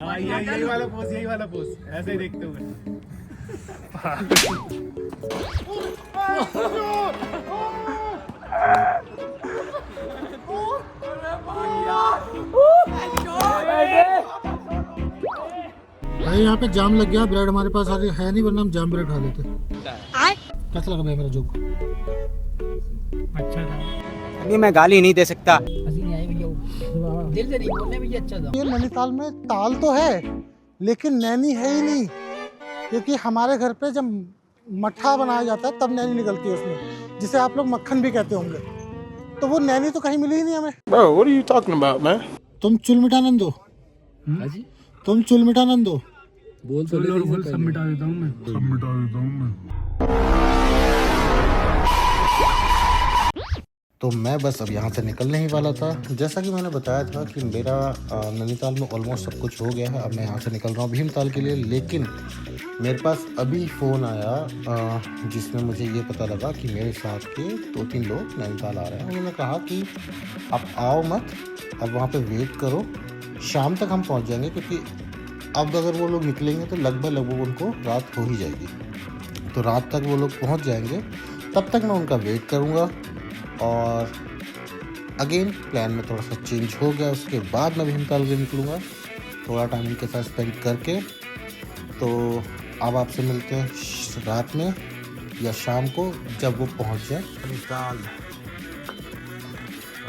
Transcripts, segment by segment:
यही वाला पोज ऐसे ही देखते हुए। भाई यहाँ पे जाम लग गया, ब्रेड हमारे पास है नहीं, वरना हम जाम ब्रेड खा लेते। कैसा लगा भाई मेरा जोक? अच्छा था। अभी मैं गाली नहीं दे सकता। दिल से नहीं बोलने में ये अच्छा था। ये नैनीताल में ताल तो है लेकिन नैनी है ही नहीं, क्योंकि हमारे घर पे जब मट्ठा बनाया जाता है तब नैनी निकलती है उसमें, जिसे आप लोग मक्खन भी कहते होंगे। तो वो नैनी तो कहीं मिली ही नहीं हमें। Bro, what are you talking about, man? तुम चुल मिठानंद हो, तुम चुल मिठानंद हो। बोल तो सब मिटा देता हूँ मैं। तो मैं बस अब यहाँ से निकलने ही वाला था। जैसा कि मैंने बताया था कि मेरा नैनीताल में ऑलमोस्ट सब कुछ हो गया है। अब मैं यहाँ से निकल रहा हूँ भीमताल के लिए, लेकिन मेरे पास अभी फ़ोन आया जिसमें मुझे ये पता लगा कि मेरे साथ के 2-3 लोग नैनीताल आ रहे हैं। उन्होंने कहा कि आप आओ मत, अब वहाँ पे वेट करो, शाम तक हम पहुँच जाएंगे, क्योंकि अब अगर वो लोग निकलेंगे तो लगभग उनको रात हो ही जाएगी। तो रात तक वो लोग पहुँच जाएंगे, तब तक मैं उनका वेट करूँगा। और अगेन प्लान में थोड़ा सा चेंज हो गया, उसके बाद मैं भीमताल के निकलूँगा थोड़ा टाइम उनके साथ स्पेंड करके। तो अब आपसे मिलते हैं रात में या शाम को जब वो पहुंच जाए भीमताल।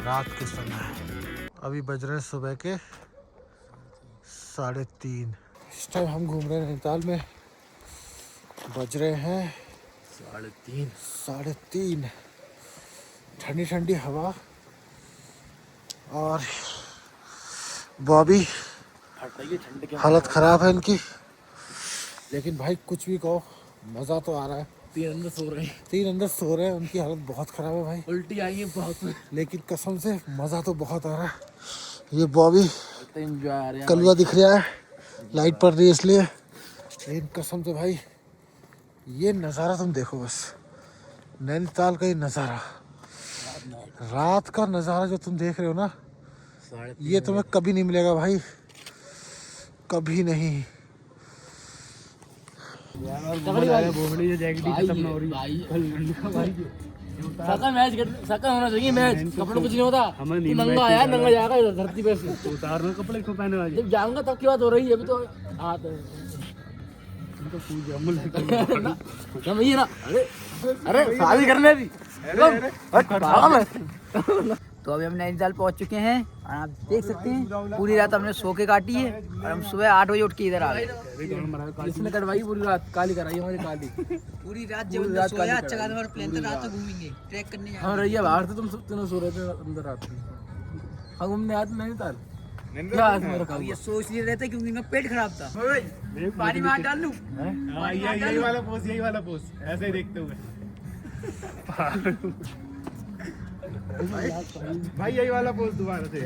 रात के समय अभी बज रहे हैं सुबह के 3:30। इस टाइम हम घूम रहे हैं नैनीताल में, बज रहे हैं 3:30। ठंडी ठंडी हवा और बॉबी हालत ख़राब है इनकी, लेकिन भाई कुछ भी कहो मज़ा तो आ रहा है। 3 अंदर सो रहे हैं। 3 अंदर सो रहे हैं, उनकी हालत बहुत ख़राब है भाई, उल्टी आई है बहुत, लेकिन कसम से मज़ा तो बहुत आ रहा है। ये बॉबी एंजॉय आ रहा है। कलुआ दिख रहा है, लाइट पड़ रही है इसलिए, लेकिन कसम से भाई ये नज़ारा तुम देखो बस, नैनीताल का ये नज़ारा, रात का नज़ारा जो तुम देख रहे हो ना, ये तुम्हें कभी नहीं मिलेगा भाई, कभी नहीं। सका होना चाहिए मैच, कपड़ों कुछ नहीं होता। नंगा आया, नंगा जाएगा धरती पे से। उतारना कपड़े क्यों पहने वाले? जब जाऊंगा तब की बात हो रही है, अभी तो हाथ है ना। अरे शादी करने दी। तो अभी हम नैनीताल पहुंच चुके हैं और आप देख सकते हैं पूरी रात हमने सो के काटी है और हम सुबह 8 बजे उठ के इधर आ गए। इसने कटवाई पूरी रात, काली कराई हमारी काली पूरी रात। जब सोया अच्छा खासा हमारा प्लान था, रात को घूमेंगे, ट्रैक करने जाएंगे। हम रहिए बाहर से, तुम तीनों सो रहे थे अंदर रात में। हम घूमने आए नैनीताल, क्या ये सोच नहीं रहे थे क्योंकि इनका पेट खराब था। पानी में हाथ डाल लूं? यही वाला पोज ऐसे ही देखते हुए। भाई यही वाला पोज दोबारा से।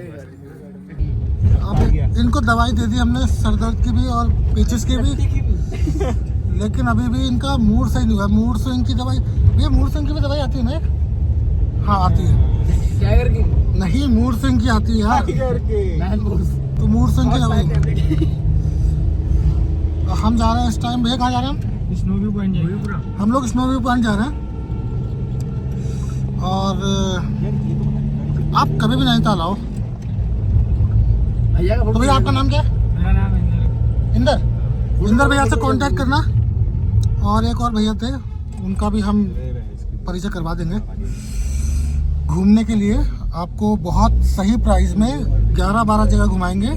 अब इनको दवाई दे दी हमने सर दर्द की भी और पेचिस की भी, लेकिन अभी भी इनका मूड सही नहीं हुआ। मूड स्विंग की दवाई, ये मूड स्विंग की भी दवाई आती है ना? हाँ आती है। क्या करके? नहीं, मूड स्विंग की आती है यार, तो मूड स्विंग की दवाई। हम जा रहे हैं इस टाइम, भैया कहाँ जा रहे हैं हम? स्नो व्यू पॉइंट जाएंगे। हम लोग स्नो व्यू पॉइंट जा रहे हैं। और आप कभी भी नैनीताल आओ। तो भैया आपका नाम क्या है? मेरा नाम है इंदर भैया से कांटेक्ट करना। और एक और भैया थे, उनका भी हम परिचय करवा देंगे। घूमने के लिए आपको बहुत सही प्राइस में 11-12 जगह घुमाएंगे।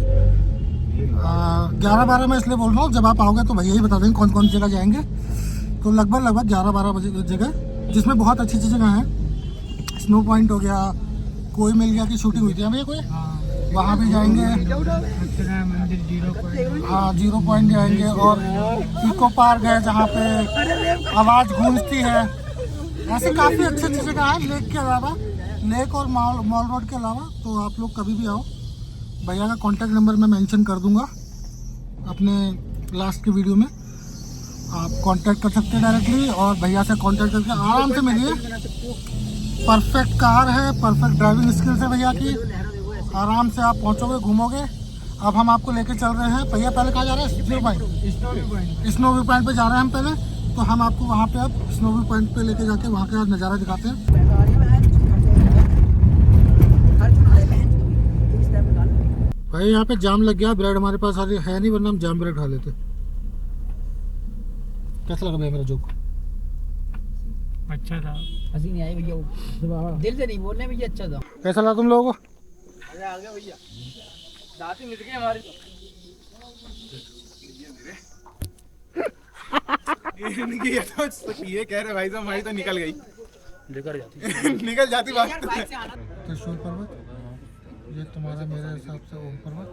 11-12 में इसलिए बोल रहा हूँ, जब आप आओगे तो भैया ही बता देंगे कौन कौन सी जगह जाएंगे। तो लगभग 11-12 जगह, जिसमें बहुत अच्छी अच्छी जगह हैं। स्नो पॉइंट हो गया, कोई मिल गया की शूटिंग हुई थी भैया कोई, वहाँ भी जाएंगे। हाँ, 0 पॉइंट जाएंगे। और इको पार्क है जहाँ पे आवाज़ गूंजती है। ऐसे काफ़ी अच्छी अच्छी जगह है लेक के अलावा, लेक और मॉल रोड के अलावा। तो आप लोग कभी भी आओ। भैया का कॉन्टैक्ट नंबर मैं मेंशन कर दूंगा अपने लास्ट की वीडियो में, आप कांटेक्ट कर सकते हैं डायरेक्टली। और भैया से कांटेक्ट करके आराम से मिलिए। परफेक्ट कार है, परफेक्ट ड्राइविंग स्किल्स है भैया की। आराम से आप पहुंचोगे, घूमोगे अब हम आपको लेके चल रहे हैं। भैया पहले कहाँ जा रहे हैं? Snow point. Snow view point पे जा रहे हैं हम पहले। तो हम आपको वहाँ पे अब स्नो व्यू पॉइंट पे लेके जाके वहाँ का नज़ारा दिखाते हैं। भाई यहाँ पे जाम लग गया, ब्रेड हमारे पास है नहीं, वरना हम जाम ब्रेड खा लेते। कैसा लगा भैया मेरा जोक? अच्छा था, हंसी नहीं आई भैया, दिल से नहीं बोलने भैया, अच्छा था। कैसा लगा तुम लोगों को? मजा आ गया भैया, दांत ही मिट गए हमारे तो ये कह रहे भाई साहब हमारी तो निकल गई, लेकर जाती निकल जाती बात। त्रिशूल पर्वत, ये तुम्हारा मेरे हिसाब से ओम पर्वत,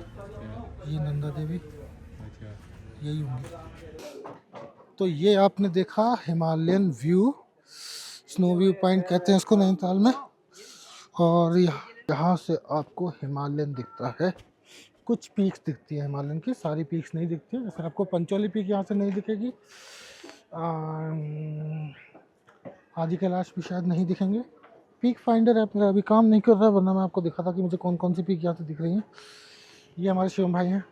ये नंदा देवी, यही होंगी। तो ये आपने देखा Himalayan view, snow view point कहते हैं इसको नैनीताल में। और यहाँ से आपको हिमालयन दिखता है, कुछ पीक्स दिखती है हिमालयन की, सारी पीक्स नहीं दिखती है। जैसे आपको पंचोली पीक यहाँ से नहीं दिखेगी, आदि कैलाश भी शायद नहीं दिखेंगे। पीक फाइंडर ऐप मेरा अभी काम नहीं कर रहा है, वरना मैं आपको दिखा था कि मुझे कौन कौन सी पीक यहाँ से दिख रही हैं। ये हमारे शिवम भाई हैं।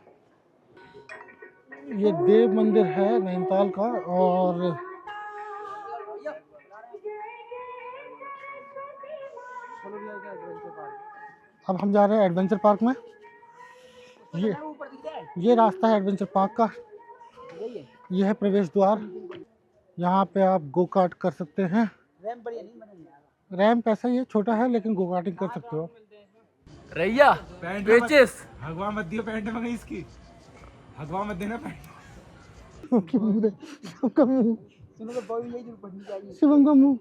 ये देव मंदिर है नैनीताल का। और अब हम जा रहे हैं एडवेंचर पार्क में। ये रास्ता है एडवेंचर पार्क का, ये है प्रवेश द्वार। यहाँ पे आप गो कार्ट कर सकते हैं। रैंप ऐसा ही है, छोटा है, लेकिन गो कार्टिंग कर सकते हो। रैया पेचिस भगवान मत दियो पैंट में इसकी, भगवान मत देना पैंट। शिवम का मुंह,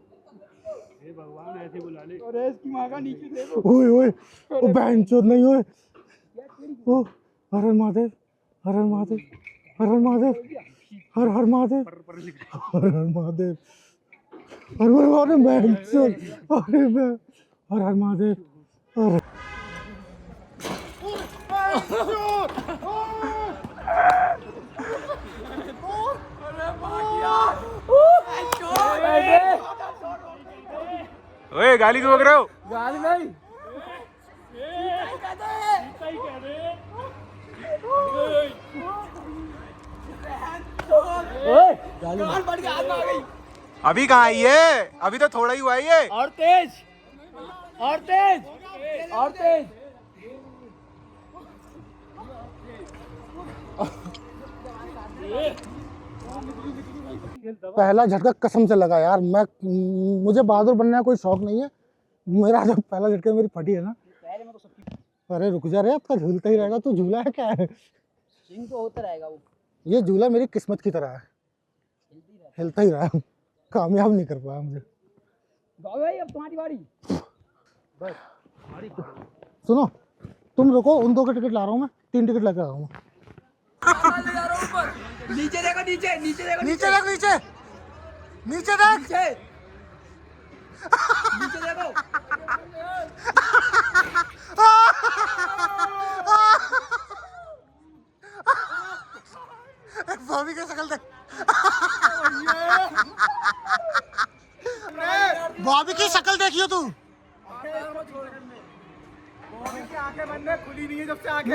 भगवान ऐसे बुला ले, और इसकी माँ का नीचे देखो। ओए ओए, ओ बहन चोद नहीं ओए, ओ हर हर महादेव, हर हर महादेव, हर हर महादेव, हर हर महादेव, हर हर महादेव, हर हर महादेव, बहन चोद, अरे हर हर महादेव, हर ओए गाली क्यों बक रहे हो? गाली नहीं, अभी कहाँ आई है? अभी तो थोड़ा ही हुआ है ये। और तेज, और तेज, और तेज। पहला झटका कसम से लगा यार। मुझे बहादुर बनने का कोई शौक नहीं है, मेरा जो पहला झटका मेरी फटी है ना। अरे रुक जा रे, आपका झूलता ही रहेगा। तू झूला है क्या है? तो होता रहेगा वो, ये झूला मेरी किस्मत की तरह है, हिलता ही रहा। कामयाब नहीं कर पाया मुझे। भाई अब तुम्हारी बारी। सुनो, तुम रुको, उन 2 के टिकट ला रहा हूँ मैं, 3 टिकट लेकर आ रहा हूँ। नीचे देखो, नीचे नीचे देखो, नीचे देख, नीचे नीचे देख, नीचे नीचे देखो। भाभी की शक्ल देख, भाभी की शक्ल देखियो तू। आंखें बंद है, खुली नहीं है जब से आंखें।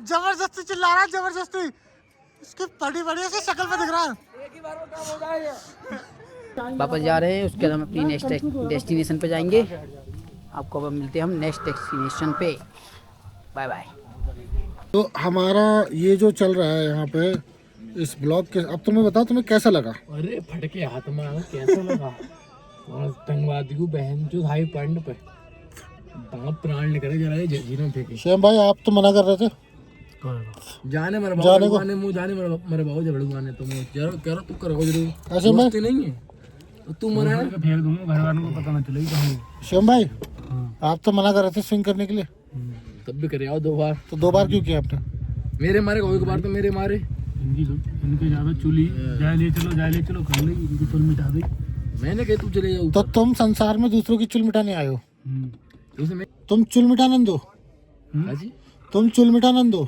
जबरदस्ती चिल्ला रहा है, जबरदस्ती। इसकी बड़ी बड़ी ऐसी शक्ल पे दिख रहा है। एक ही बार में काम हो जाएगा। वापस जा रहे हैं, उसके बाद हम अपनी नेक्स्ट डेस्टिनेशन पे जाएंगे। आपको अब मिलते हैं हम नेक्स्ट डेस्टिनेशन पे। Bye bye. तो हमारा ये जो चल रहा है यहाँ पे इस ब्लॉग के, अब तुम्हें बताओ तुम्हें कैसा लगा? अरे फटके हाथ में आया, कैसा लगा? और तंगवादी को बहन जो हाई पॉइंट पे बाप प्राण निकले जरा ये जजीरों फेंके। श्याम भाई आप तो मना कर रहे थे जाने मेरे जाने को। बाबू मुंह जाने मेरे बाबू जबड़ू गाने तो मुंह जरा कह रहा तू करो जरूर ऐसे में दोस्ती नहीं है तो तू मना है फेंक दूंगा, घर वालों को पता ना चले कहीं। श्याम भाई आप तो मना कर रहे थे स्विंग करने के लिए, तब भी करे आओ 2 बार। तो 2 बार क्यों किया आपने? मेरे मारे कोई बार तो मेरे मारे इनके ज्यादा चुली जाए ले चलो कर ले, इनकी चुल मिटा दी। मैंने कहा तू चले जाओ। तो तुम संसार में दूसरों की चुल मिटाने आए हो, उसमें तुम चुल मिटानंद हो, हाजी तुम चुल मिटानंद हो।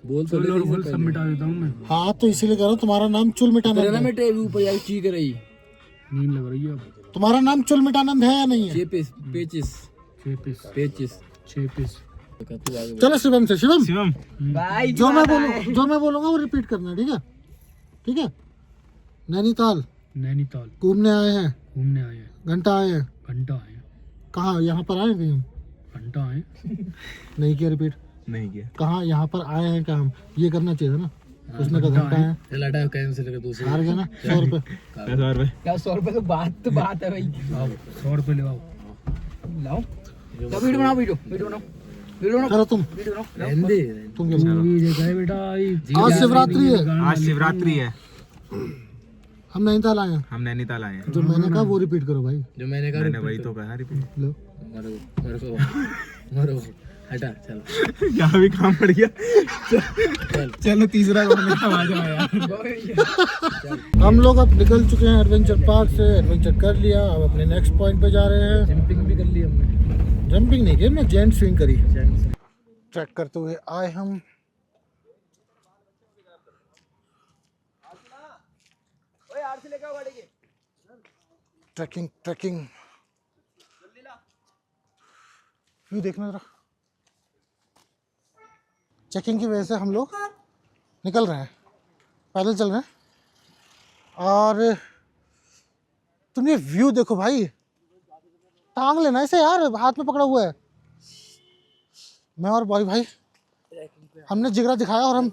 बोल तो बोल सब मिटा देता हूँ मैं। हाँ तो इसीलिए कह रहा हूँ तुम्हारा नाम चुल मिटानंद ना है। मैं टेबल ऊपर जाके ची कर रही नींद लग रही है अब। तुम्हारा नाम चुल मिटानंद है या नहीं है? 6 पीस पेचिस 6 पीस पेचिस 6 पीस चलो शिवम से। शिवम शिवम भाई जो मैं बोलूंगा वो रिपीट करना, ठीक है? ठीक है। नैनीताल नैनीताल घूमने आए हैं, घूमने आए हैं, घंटा आए हैं। घंटा आए हैं, कहाँ? यहाँ पर आए हैं कहीं हम? घंटा आए नहीं किया रिपीट। नहीं किया। कहाँ यहाँ पर आए हैं क्या हम? ये करना चाहिए था ना। उसने कहा घंटा है, चल हटा कैंसिल कर दूसरे हार गया ना 100 रुपये। 10,000 रुपए। क्या 100 रुपए तो बात है भाई। 100 रुपये ले आओ। लाओ वीडियो बनाओ, वीडियो बनाओ, करो तुम रहने तुम क्या बोलो? ये जगह है बेटा, आज शिवरात्रि है, आज शिवरात्रि है। हम नैनीताल आए हैं। हम नैनीताल आए हैं। जो मैंने कहा वो रिपीट करो भाई। जो मैंने कहा मैंने वही तो कहा रिपीट। लो मरो हटा चल यहाँ भी काम पड़ गया। चलो तीसरा और मेरा आवाज आया। हम लोग अब निकल चुके हैं एडवेंचर पार्क से। एडवेंचर कर लिया, अब अपने नेक्स्ट पॉइंट पे जा रहे हैं। जंपिंग भी कर ली हमने। जंपिंग नहीं की, मैं जेंट स्विंग करी। ट्रैक करते हुए आए हम। ट्रैकिंग व्यू देखना जरा। चेकिंग की वजह से हम लोग निकल रहे हैं, पैदल चल रहे हैं। और तुम ये व्यू देखो भाई, टांग लेना इसे यार, हाथ में पकड़ा हुआ है। मैं और बॉय भाई हमने जिगरा दिखाया और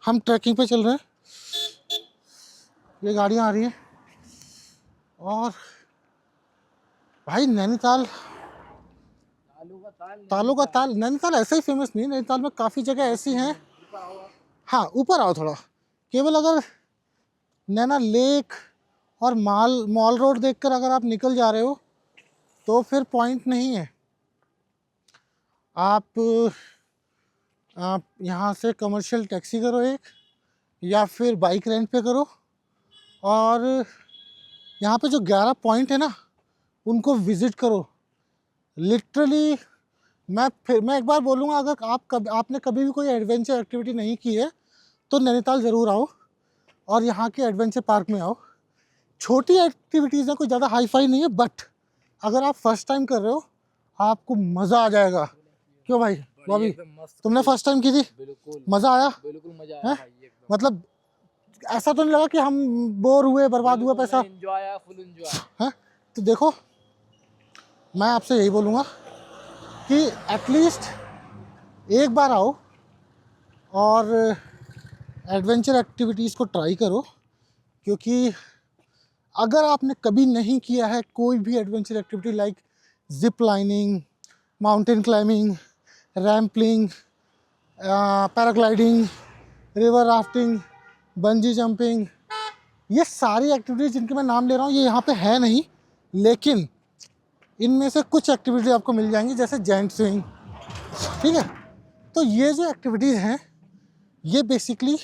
हम ट्रैकिंग पे चल रहे हैं। ये गाड़ियाँ आ रही हैं और भाई नैनीताल, तालों का ताल। नैनीताल ऐसे ही फेमस नहीं है, नैनीताल में काफ़ी जगह ऐसी हैं। हाँ ऊपर आओ थोड़ा। केवल अगर नैना लेक और मॉल रोड देखकर अगर आप निकल जा रहे हो तो फिर पॉइंट नहीं है। आप यहाँ से कमर्शियल टैक्सी करो एक, या फिर बाइक रेंट पे करो। और यहाँ पे जो 11 पॉइंट है ना, उनको विज़िट करो। लिटरली मैं एक बार बोलूँगा, अगर आपने कभी भी कोई एडवेंचर एक्टिविटी नहीं की है तो नैनीताल ज़रूर आओ और यहाँ के एडवेंचर पार्क में आओ। छोटी एक्टिविटीज़ हैं, कोई ज़्यादा हाई फाई नहीं है, बट अगर आप फर्स्ट टाइम कर रहे हो आपको मज़ा आ जाएगा। क्यों भाई बॉबी, तुमने फर्स्ट टाइम की थी? मज़ा आया? बिल्कुल मजा आया भाई, एकदम मतलब ऐसा तो नहीं लगा कि हम बोर हुए, बर्बाद हुआ पैसा? एंजॉय आया, फुल एंजॉय। है तो देखो, मैं आपसे यही बोलूँगा कि एटलीस्ट एक बार आओ और एडवेंचर एक्टिविटीज़ को ट्राई करो। क्योंकि अगर आपने कभी नहीं किया है कोई भी adventure activity like zip lining, mountain climbing, rappelling, paragliding, river rafting, bungee jumping, ये सारी एक्टिविटीज़ जिनके मैं नाम ले रहा हूँ ये यहाँ पे है नहीं, लेकिन इनमें से कुछ एक्टिविटी आपको मिल जाएंगी, जैसे जेंट स्विंग। ठीक है, तो ये जो एक्टिविटीज़ हैं ये बेसिकली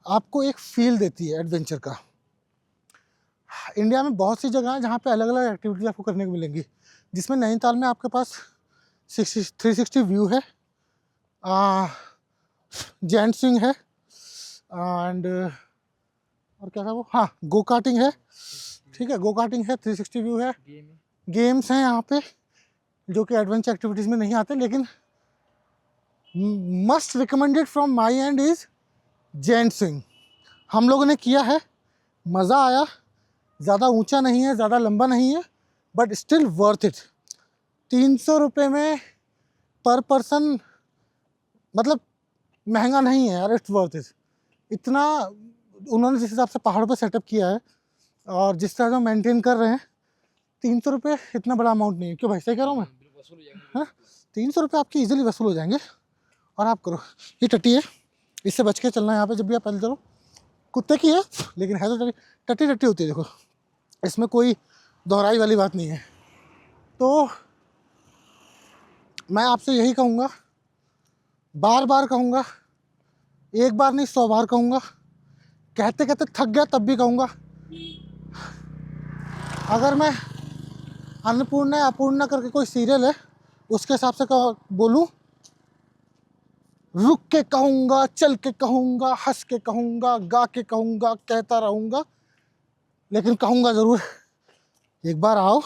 आपको एक फील देती है एडवेंचर का। इंडिया में बहुत सी जगह हैं जहाँ पे अलग अलग एक्टिविटीज़ आपको करने को मिलेंगी, जिसमें नैनीताल में आपके पास 360 व्यू है, जेंट स्विंग है, एंड और क्या था वो, हाँ गो कार्टिंग है। ठीक है, गो कार्टिंग है, 360 व्यू है, गेम्स हैं यहाँ पे जो कि एडवेंचर एक्टिविटीज़ में नहीं आते, लेकिन must recommended from my end is gent swing. हम लोगों ने किया है, मज़ा आया। ज़्यादा ऊंचा नहीं है, ज़्यादा लंबा नहीं है, बट स्टिल वर्थ इट। 300 रुपये में पर पर्सन, मतलब महंगा नहीं है यार, इट्स वर्थ इट। इतना उन्होंने जिस हिसाब से पहाड़ों पे सेटअप किया है और जिस तरह से मेंटेन कर रहे हैं, 300 रुपये इतना बड़ा अमाउंट नहीं है। क्यों भाई, सही कह रहा हूँ मैं? हाँ, 300 रुपये आपके इजीली वसूल हो जाएंगे और आप करो। ये टट्टी है, इससे बच के चलना है यहाँ पे जब भी आप पैदल चलो। कुत्ते की है लेकिन है तो टट्टी टट्टी होती है, देखो इसमें कोई दोहराई वाली बात नहीं है। तो मैं आपसे यही कहूँगा, बार बार कहूँगा, एक बार नहीं 100 बार कहूँगा, कहते कहते थक गया तब भी कहूँगा। अगर मैं अन्नपूर्णा अपूर्णा करके कोई सीरियल है उसके हिसाब से बोलूँ, रुक के कहूँगा, चल के कहूँगा, हंस के कहूँगा, गा के कहूँगा, कहता रहूँगा, लेकिन कहूँगा ज़रूर। एक बार आओ,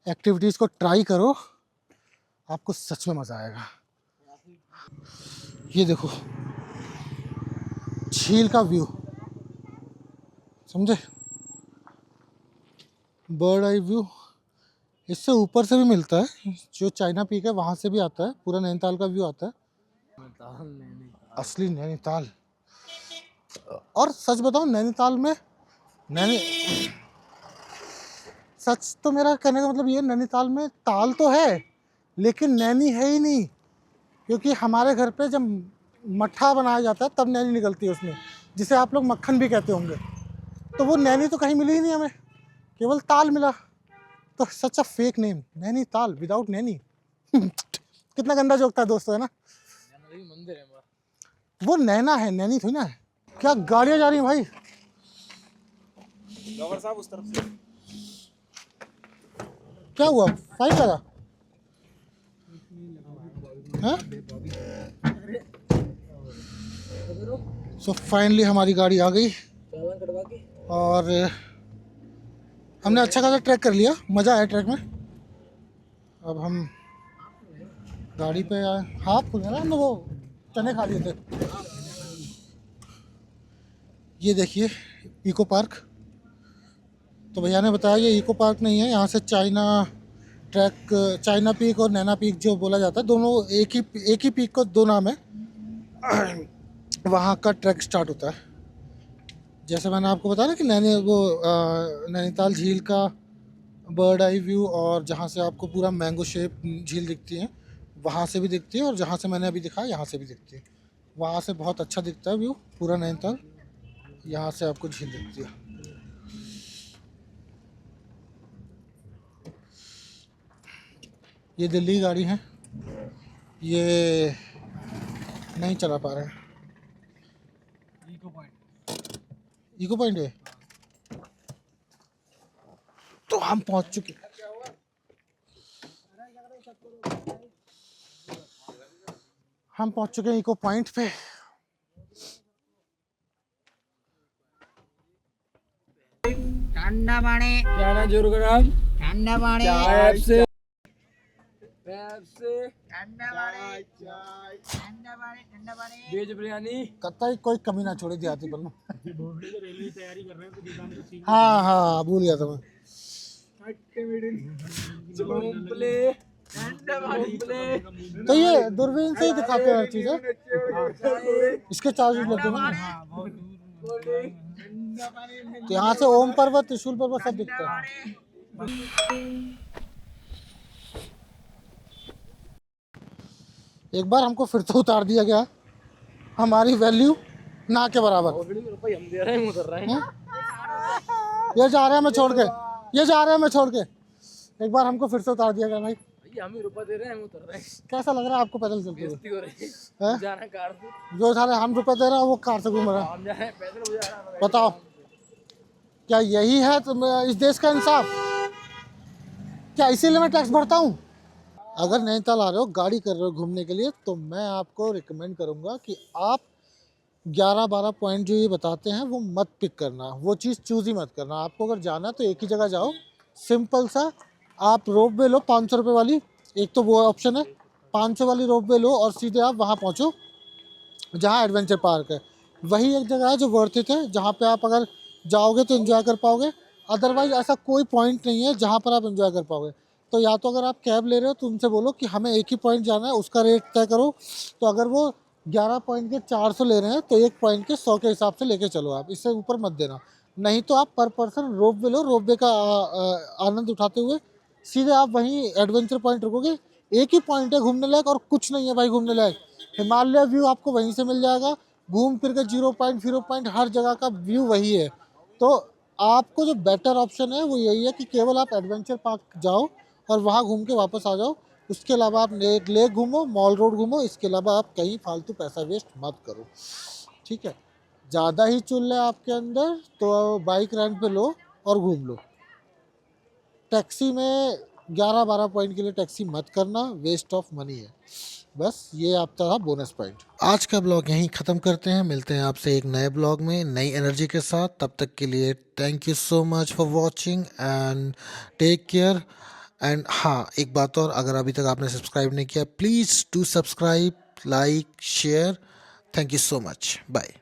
एक्टिविटीज़ को ट्राई करो आपको सच में मज़ा आएगा। ये देखो झील का व्यू, समझे, बर्ड आई व्यू। इससे ऊपर से भी मिलता है, जो चाइना पीक है वहाँ से भी आता है, पूरा नैनीताल का व्यू आता है, असली नैनीताल। और सच बताऊं, नैनीताल में सच तो मेरा कहने का मतलब ये, नैनीताल में ताल तो है लेकिन नैनी है ही नहीं, क्योंकि हमारे घर पे जब मट्ठा बनाया जाता है तब नैनी निकलती है उसमें, जिसे आप लोग मक्खन भी कहते होंगे। तो वो नैनी तो कहीं मिली ही नहीं हमें, केवल ताल मिला। तो such a fake name, Nainital without Naini. कितना गंदा जोक था दोस्तों, है ना। वो नैना है, नैनी थोड़ी ना है। क्या गाड़ियां जा रही हैं भाई। साहब उस तरफ से क्या हुआ, फाइन लगा? सो फाइनली हमारी गाड़ी आ गई और हमने अच्छा खासा ट्रैक कर लिया, मज़ा आया ट्रैक में। अब हम गाड़ी पे आए, हाथ खुल गया ना, हमने वो चने खा लिए थे। ये देखिए इको पार्क। तो भैया ने बताया ये इको पार्क नहीं है, यहाँ से चाइना ट्रैक, चाइना पीक और नैना पीक जो बोला जाता है, दोनों एक ही पीक को दो नाम है, वहाँ का ट्रैक स्टार्ट होता है। जैसे मैंने आपको बताया ना कि नैनीताल झील का बर्ड आई व्यू, और जहाँ से आपको पूरा मैंगो शेप झील दिखती है वहाँ से भी दिखती है, और जहाँ से मैंने अभी दिखाया यहाँ से भी दिखती है। वहाँ से बहुत अच्छा दिखता है व्यू पूरा नैनीताल, यहाँ से आपको झील दिखती है। ये दिल्ली की गाड़ी है, ये नहीं चला पा रहे हैं। इको पॉइंट है तो हम पहुंच चुके। हम पहुंच चुके हैं इको पॉइंट पे। ठंडा पानी, क्या जोर कर आप ठंडा पानी, से ठंडा पानी, ठंडा पानी, ठंडा पानी, वेज बिरयानी। कतई कोई कमी ना छोड़ी देहाती पर में। रेलवे की तैयारी कर रहे हैं तो दुकान तो सीख हाँ भूल गया था मैं। तो ये दूरबीन से ही दिखाते हैं हर चीज है? इसके चार्जेस लगते हैं। तो यहाँ से ओम पर्वत, त्रिशूल पर्वत सब दिखता है। एक बार हमको फिर से उतार दिया गया, हमारी वैल्यू ना के बराबर। रुपये हम दे रहे हैं, उतर रहे हैं। ये जा रहे हैं मैं छोड़ के, ये जा रहे हैं मैं छोड़ के। एक बार हमको फिर से उतार दिया गया भाई। हम ही रुपये दे रहे हैं, हम उतर रहे हैं। कैसा लग रहा है आपको पैदल चलते हुए? बेइज्जती हो रही हैं? है। जा रहे हैं कार से, जो सारे हम रुपए दे रहा है वो कार से घूम रहा है। हम जा रहे हैं पैदल, वो जा रहा है। बताओ क्या यही है इस देश का इंसाफ? क्या इसीलिए मैं टैक्स भरता हूँ? अगर नैनीताल आ रहे हो, गाड़ी कर रहे हो घूमने के लिए, तो मैं आपको रिकमेंड करूँगा कि आप 11-12 पॉइंट जो ये बताते हैं वो मत पिक करना, वो चीज़ चूज़ ही मत करना। आपको अगर जाना तो एक ही जगह जाओ, सिंपल सा। आप रोप वे लो 500 रुपये वाली, एक तो वो ऑप्शन है, 500 वाली रोप वे लो और सीधे आप वहाँ पहुँचो जहाँ एडवेंचर पार्क है। वही एक जगह है जो वर्थ इट है, जहाँ पे आप अगर जाओगे तो एंजॉय कर पाओगे। अदरवाइज ऐसा कोई पॉइंट नहीं है जहाँ पर आप एंजॉय कर पाओगे। तो या तो अगर आप कैब ले रहे हो तो उनसे बोलो कि हमें एक ही पॉइंट जाना है, उसका रेट तय करो। तो अगर वो 11 पॉइंट के 400 ले रहे हैं तो एक पॉइंट के 100 के हिसाब से लेके चलो, आप इससे ऊपर मत देना। नहीं तो आप पर पर्सन रोप वे लो, रोप वे का आनंद उठाते हुए सीधे आप वहीं एडवेंचर पॉइंट रुकोगे। एक ही पॉइंट है घूमने लायक और कुछ नहीं है भाई घूमने लायक। हिमालय व्यू आपको वहीं से मिल जाएगा, घूम फिर के 0 पॉइंट हर जगह का व्यू वही है। तो आपको जो बेटर ऑप्शन है वो यही है कि केवल आप एडवेंचर पार्क जाओ और वहाँ घूम के वापस आ जाओ। उसके अलावा आप लेक घूमो, मॉल रोड घूमो, इसके अलावा आप कहीं फालतू पैसा वेस्ट मत करो, ठीक है। ज़्यादा ही चुल है आपके अंदर तो बाइक रेंट पे लो और घूम लो। टैक्सी में 11-12 पॉइंट के लिए टैक्सी मत करना, वेस्ट ऑफ मनी है। बस ये आपका था बोनस पॉइंट। आज का ब्लॉग यहीं ख़त्म करते हैं, मिलते हैं आपसे एक नए ब्लॉग में नई एनर्जी के साथ। तब तक के लिए thank you so much for watching and take care and हाँ, एक बात और, अगर अभी तक आपने सब्सक्राइब नहीं किया, please do subscribe, like, share. Thank you so much. Bye.